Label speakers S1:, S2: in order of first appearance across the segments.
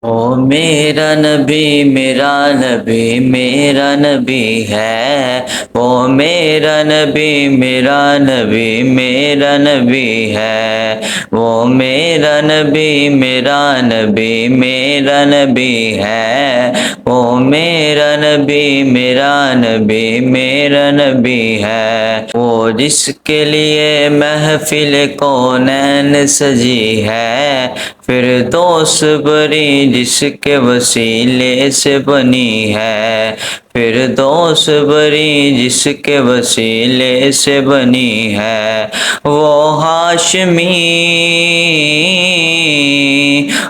S1: او میرا نبی میرا نبی میرا نبی ہے، وہ میرا نبی میرا نبی میرا نبی ہے، وہ میرا نبی میرا نبی میرا نبی ہے، وہ میرا نبی میرا نبی میرا نبی ہے، وہ جس کے لیے محفل کونین سجی ہے، فردوس بری جس کے وسیلے سے بنی ہے، فردوس بری جس کے وسیلے سے بنی ہے، وہ ہاشمی،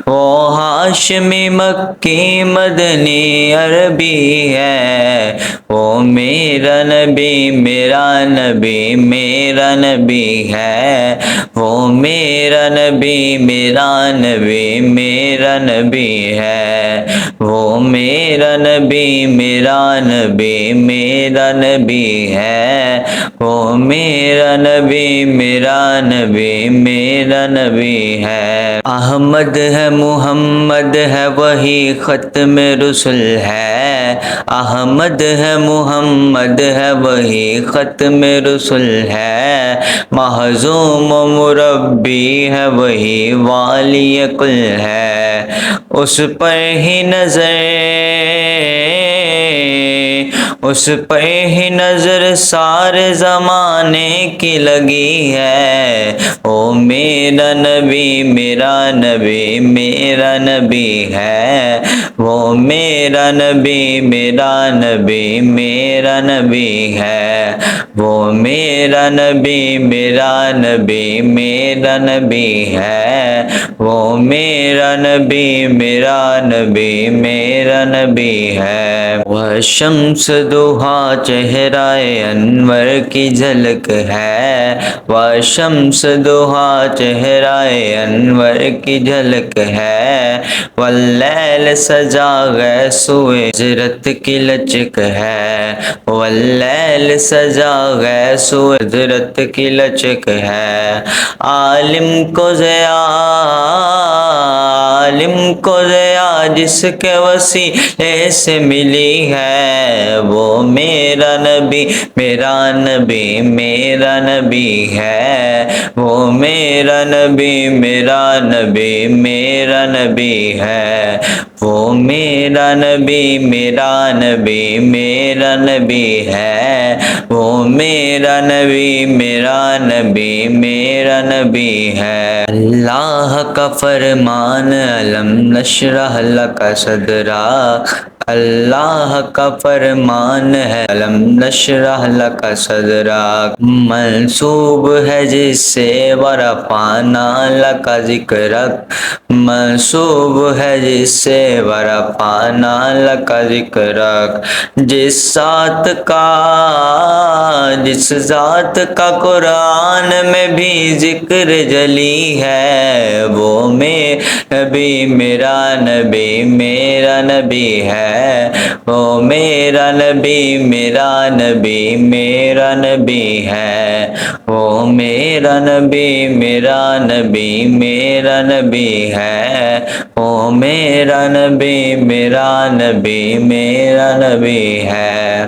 S1: وہ ہاشمی مکی مدنی عربی ہے، وہ میرا نبی میرا نبی میرا نبی ہے، وہ میرا نبی میرا نبی میرا نبی ہے، وہ میرا نبی میرا نبی میرا نبی ہے، وہ میرا نبی میرا نبی میرا نبی ہے، احمد ہے محمد ہے وہی ختم رسل ہے، احمد ہے محمد ہے وہی ختم رسل ہے، معصوم و مربی ہے وہی والی کل ہے، اس پر ہی نظر، اس پر ہی نظر سارے زمانے کی لگی ہے، او میرا نبی میرا نبی میرا نبی ہے، وہ میرا نبی میرا نبی میرا نبی ہے، وہ میرا نبی میرا نبی میرا نبی ہے، وہ میرا نبی میرا نبی میرا نبی ہے، وہ شمس دوحا چہرہ انور کی جھلک ہے، وہ شمس دوحا چہرہ انور کی جھلک ہے، واللیل سجا گیسو ہجرت کی لچک ہے، واللیل سجا گیسو ہجرت کی لچک ہے، عالم کو ضیا، عالم کو ضیا جس کے وسیلے سے ملی ہے، وہ میرا نبی میرا نبی میرا نبی ہے، وہ میرا نبی میرا نبی میرا نبی ہے، وہ میرا نبی میرا نبی میرا نبی ہے، وہ میرا نبی میرا نبی میرا نبی ہے، اللہ کا فرمان الم نشرح لک صدرک، اللہ کا فرمان ہے الم نشرح لک صدرک، منسوب ہے جس سے ورفعنا لک ذکرک، منسوب ہے جس سے ورفعنا لک ذکرک، جس ذات کا قرآن میں بھی ذکر جلی ہے، وہ میرا نبی میرا نبی میرا نبی ہے، وہ میرا نبی میرا نبی میرا نبی ہے، وہ میرا نبی میرا نبی میرا نبی ہے، وہ میرا نبی میرا نبی میرا نبی ہے۔